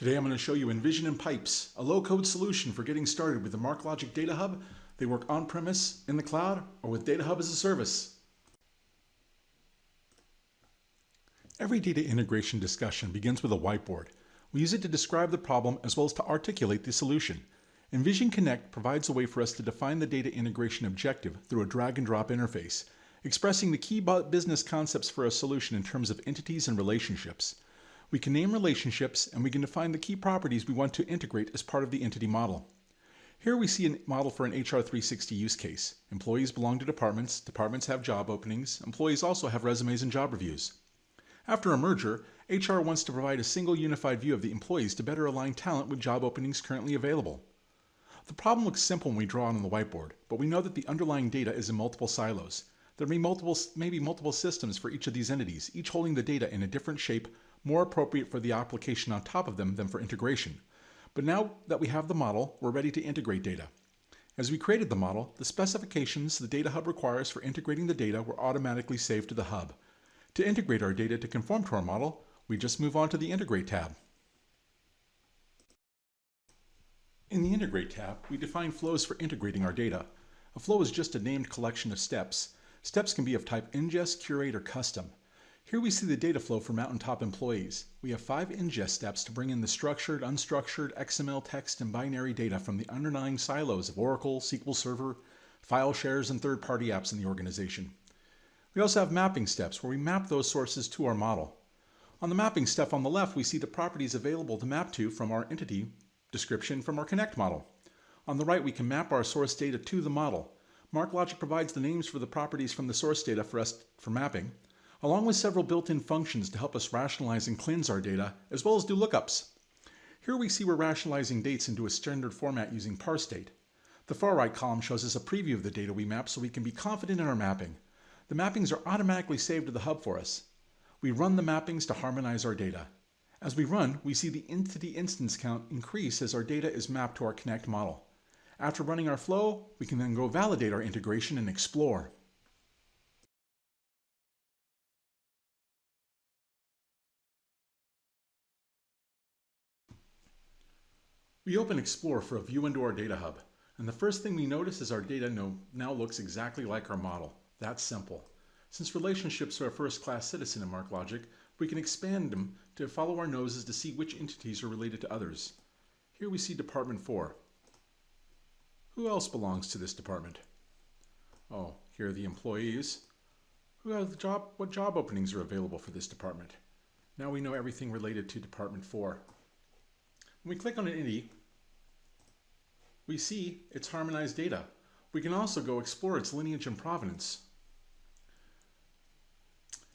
Today I'm going to show you Envision and Pipes, a low-code solution for getting started with the MarkLogic Data Hub. They work on-premise, in the cloud, or with Data Hub as a service. Every data integration discussion begins with a whiteboard. We use it to describe the problem as well as to articulate the solution. Envision Connect provides a way for us to define the data integration objective through a drag-and-drop interface, expressing the key business concepts for a solution in terms of entities and relationships. We can name relationships, and we can define the key properties we want to integrate as part of the entity model. Here we see a model for an HR 360 use case. Employees belong to departments, departments have job openings, employees also have resumes and job reviews. After a merger, HR wants to provide a single unified view of the employees to better align talent with job openings currently available. The problem looks simple when we draw it on the whiteboard, but we know that the underlying data is in multiple silos. There may be multiple systems for each of these entities, each holding the data in a different shape, more appropriate for the application on top of them than for integration. But now that we have the model, we're ready to integrate data. As we created the model, the specifications the Data Hub requires for integrating the data were automatically saved to the Hub. To integrate our data to conform to our model, we just move on to the Integrate tab. In the Integrate tab, we define flows for integrating our data. A flow is just a named collection of steps. Steps can be of type ingest, curate, or custom. Here we see the data flow for Mountaintop employees. We have 5 ingest steps to bring in the structured, unstructured, XML text, and binary data from the underlying silos of Oracle, SQL Server, file shares, and third-party apps in the organization. We also have mapping steps where we map those sources to our model. On the mapping step on the left, we see the properties available to map to from our entity description from our Connect model. On the right, we can map our source data to the model. MarkLogic provides the names for the properties from the source data for us for mapping, along with several built-in functions to help us rationalize and cleanse our data, as well as do lookups. Here we see we're rationalizing dates into a standard format using parseDate. The far right column shows us a preview of the data we map so we can be confident in our mapping. The mappings are automatically saved to the Hub for us. We run the mappings to harmonize our data. As we run, we see the entity instance count increase as our data is mapped to our Connect model. After running our flow, we can then go validate our integration and explore. We open Explore for a view into our Data Hub, and the first thing we notice is our data now looks exactly like our model. That's simple. Since relationships are a first-class citizen in MarkLogic, we can expand them to follow our noses to see which entities are related to others. Here we see Department 4. Who else belongs to this department? Oh, here are the employees. What job openings are available for this department? Now we know everything related to Department 4. When we click on an entity, we see its harmonized data. We can also go explore its lineage and provenance.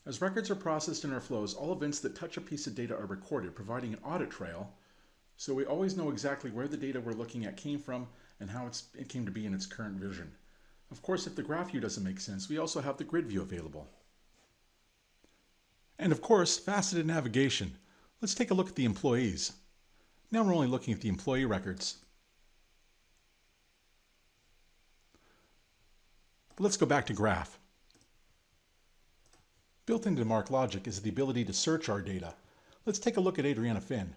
As records are processed in our flows, all events that touch a piece of data are recorded, providing an audit trail, so we always know exactly where the data we're looking at came from and how it came to be in its current vision. Of course, if the graph view doesn't make sense, we also have the grid view available. And of course, faceted navigation. Let's take a look at the employees. Now we're only looking at the employee records. But let's go back to graph. Built into MarkLogic is the ability to search our data. Let's take a look at Adriana Finn.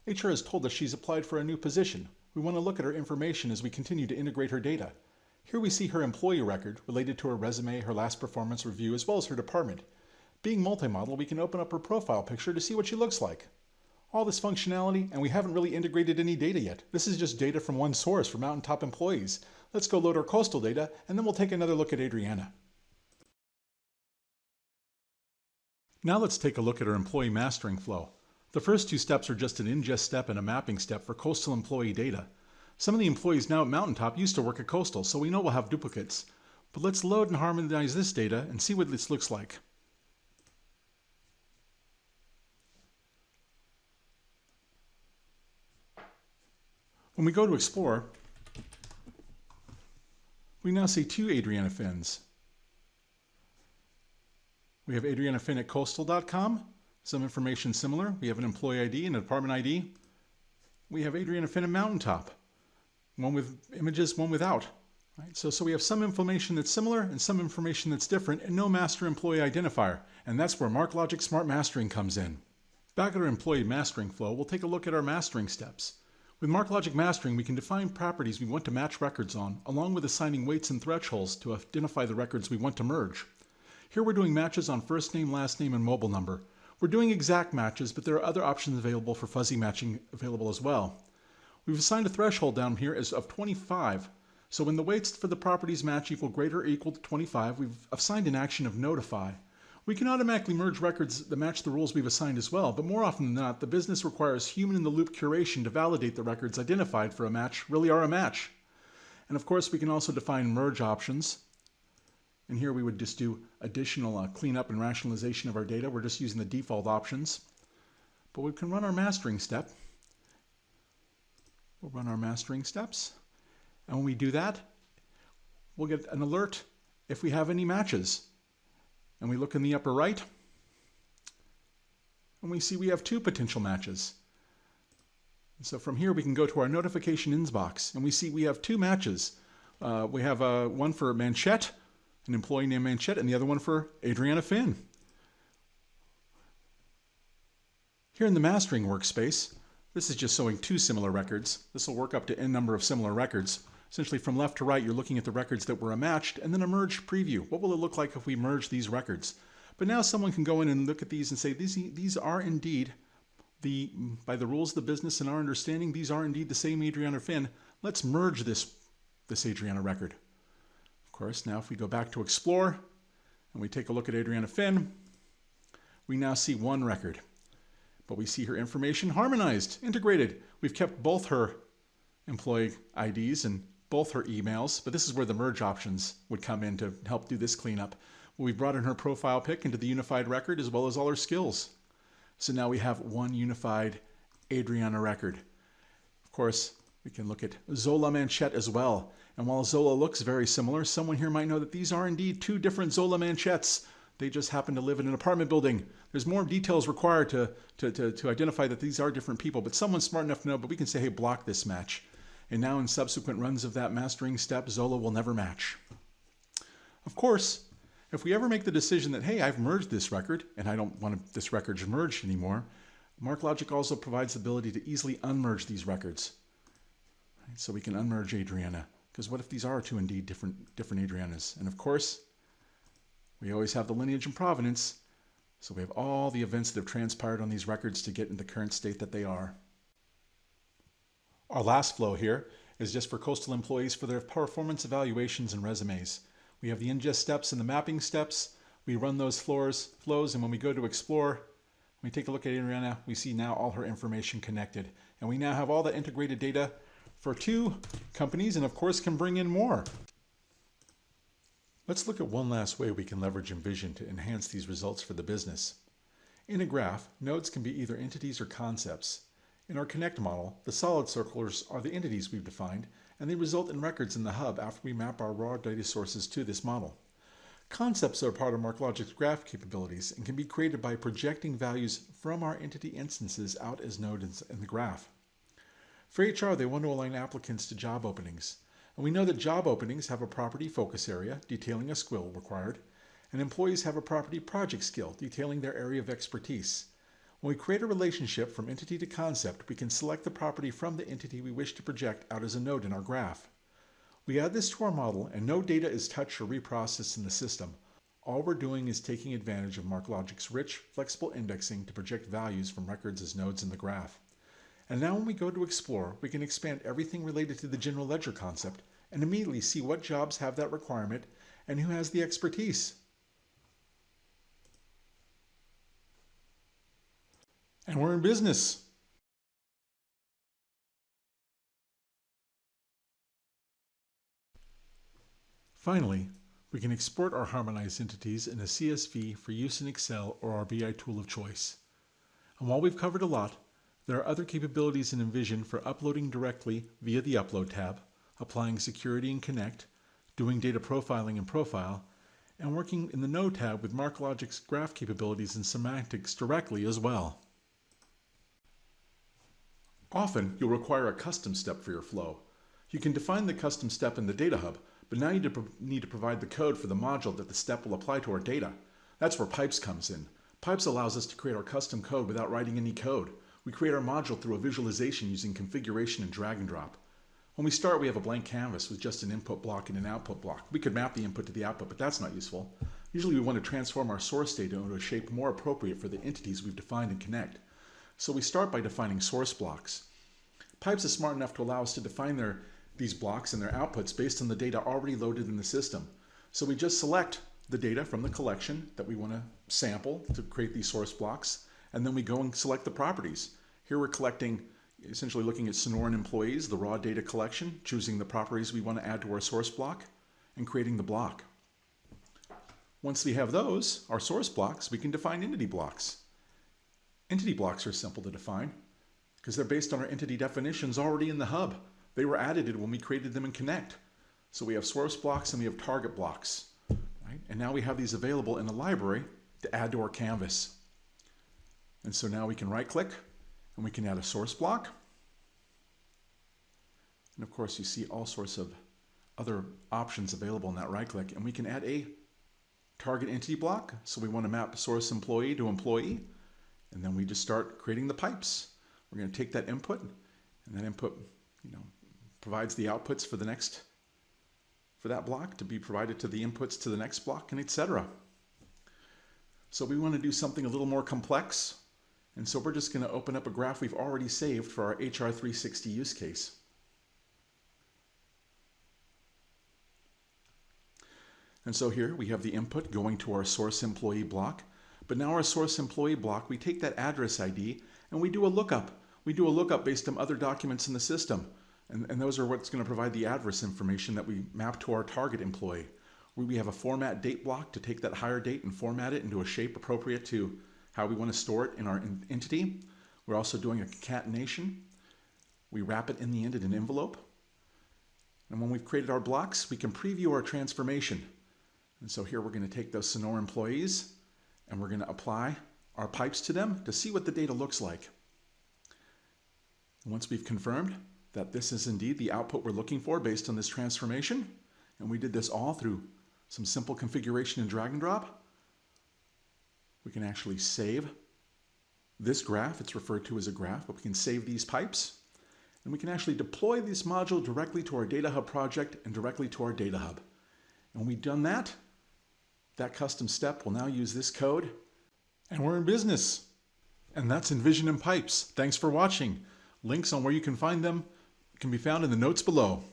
HR has told us she's applied for a new position. We want to look at her information as we continue to integrate her data. Here we see her employee record related to her resume, her last performance review, as well as her department. Being multi-model, we can open up her profile picture to see what she looks like. All this functionality, and we haven't really integrated any data yet. This is just data from one source for Mountaintop employees. Let's go load our coastal data, and then we'll take another look at Adriana. Now let's take a look at our employee mastering flow. The first 2 steps are just an ingest step and a mapping step for coastal employee data. Some of the employees now at Mountaintop used to work at coastal, so we know we'll have duplicates. But let's load and harmonize this data and see what this looks like. When we go to Explore, we now see 2 Adriana Finns. We have Adriana Finn at coastal.com, some information similar. We have an employee ID and a department ID. We have Adriana Finn at Mountaintop, one with images, one without. Right? So we have some information that's similar and some information that's different, and no master employee identifier. And that's where MarkLogic Smart Mastering comes in. Back at our employee mastering flow, we'll take a look at our mastering steps. With MarkLogic mastering, we can define properties we want to match records on, along with assigning weights and thresholds to identify the records we want to merge. Here we're doing matches on first name, last name, and mobile number. We're doing exact matches, but there are other options available for fuzzy matching available as well. We've assigned a threshold down here as of 25. So when the weights for the properties match equal greater or equal to 25, we've assigned an action of notify. We can automatically merge records that match the rules we've assigned as well, but more often than not, the business requires human-in-the-loop curation to validate the records identified for a match really are a match. And of course, we can also define merge options. And here we would just do additional cleanup and rationalization of our data. We're just using the default options. But we can run our mastering step. We'll run our mastering steps. And when we do that, we'll get an alert if we have any matches. And we look in the upper right, and we see we have 2 potential matches. So from here we can go to our notification inbox, and we see we have 2 matches. We have one for Manchette, an employee named Manchette, and the other one for Adriana Finn. Here in the mastering workspace, this is just showing 2 similar records. This will work up to n number of similar records. Essentially from left to right, you're looking at the records that were matched, and then a merge preview. What will it look like if we merge these records? But now someone can go in and look at these and say, these are indeed, by the rules of the business and our understanding, these are indeed the same Adriana Finn. Let's merge this Adriana record. Of course, now if we go back to Explore, and we take a look at Adriana Finn, we now see 1 record. But we see her information harmonized, integrated. We've kept both her employee IDs and both her emails, but this is where the merge options would come in to help do this cleanup. We brought in her profile pic into the unified record as well as all her skills. So now we have 1 unified Adriana record. Of course, we can look at Zola Manchette as well. And while Zola looks very similar, someone here might know that these are indeed 2 different Zola Manchettes. They just happen to live in an apartment building. There's more details required to identify that these are different people, but someone's smart enough to know, but we can say, hey, block this match. And now in subsequent runs of that mastering step, Zola will never match. Of course, if we ever make the decision that, hey, I've merged this record, and I don't want this record merged anymore, MarkLogic also provides the ability to easily unmerge these records. Right? So we can unmerge Adriana, because what if these are 2 indeed different Adrianas? And of course, we always have the lineage and provenance, so we have all the events that have transpired on these records to get in the current state that they are. Our last flow here is just for coastal employees for their performance evaluations and resumes. We have the ingest steps and the mapping steps. We run those flows, and when we go to Explore, we take a look at Adriana, we see now all her information connected. And we now have all the integrated data for 2 companies, and of course can bring in more. Let's look at one last way we can leverage Envision to enhance these results for the business. In a graph, nodes can be either entities or concepts. In our Connect model, the solid circles are the entities we've defined, and they result in records in the hub after we map our raw data sources to this model. Concepts are part of MarkLogic's graph capabilities and can be created by projecting values from our entity instances out as nodes in the graph. For HR, they want to align applicants to job openings. And we know that job openings have a property focus area detailing a skill required, and employees have a property project skill detailing their area of expertise. When we create a relationship from entity to concept, we can select the property from the entity we wish to project out as a node in our graph. We add this to our model, and no data is touched or reprocessed in the system. All we're doing is taking advantage of MarkLogic's rich, flexible indexing to project values from records as nodes in the graph. And now when we go to Explore, we can expand everything related to the general ledger concept and immediately see what jobs have that requirement and who has the expertise. And we're in business. Finally, we can export our harmonized entities in a CSV for use in Excel or our BI tool of choice. And while we've covered a lot, there are other capabilities in Envision for uploading directly via the Upload tab, applying security in Connect, doing data profiling in Profile, and working in the Node tab with MarkLogic's graph capabilities and semantics directly as well. Often, you'll require a custom step for your flow. You can define the custom step in the Data Hub, but now you need to provide the code for the module that the step will apply to our data. That's where Pipes comes in. Pipes allows us to create our custom code without writing any code. We create our module through a visualization using configuration and drag and drop. When we start, we have a blank canvas with just an input block and an output block. We could map the input to the output, but that's not useful. Usually we want to transform our source data into a shape more appropriate for the entities we've defined in Connect. So we start by defining source blocks. Pipes is smart enough to allow us to define these blocks and their outputs based on the data already loaded in the system. So we just select the data from the collection that we want to sample to create these source blocks, and then we go and select the properties. Here we're collecting, essentially looking at Sonoran employees, the raw data collection, choosing the properties we want to add to our source block, and creating the block. Once we have those, our source blocks, we can define entity blocks. Entity blocks are simple to define because they're based on our entity definitions already in the hub. They were added when we created them in Connect. So we have source blocks and we have target blocks. Right? And now we have these available in the library to add to our canvas. And so now we can right-click and we can add a source block. And of course you see all sorts of other options available in that right-click. And we can add a target entity block. So we want to map source employee to employee. And then we just start creating the pipes. We're going to take that input, and that input, provides the outputs for that block to be provided to the inputs to the next block, and etc. So we want to do something a little more complex, and so we're just going to open up a graph we've already saved for our HR360 use case. And so here we have the input going to our source employee block. But now our source employee block, we take that address ID and we do a lookup. We do a lookup based on other documents in the system. And those are what's going to provide the address information that we map to our target employee. We have a format date block to take that hire date and format it into a shape appropriate to how we want to store it in our entity. We're also doing a concatenation. We wrap it in the end in an envelope. And when we've created our blocks, we can preview our transformation. And so here we're going to take those Sonora employees and we're going to apply our pipes to them to see what the data looks like. And once we've confirmed that this is indeed the output we're looking for based on this transformation, and we did this all through some simple configuration and drag and drop, we can actually save this graph. It's referred to as a graph, but we can save these pipes, and we can actually deploy this module directly to our Data Hub project and directly to our Data Hub. And when we've done that, that custom step will now use this code, and we're in business. And that's Envision and Pipes. Thanks for watching. Links on where you can find them can be found in the notes below.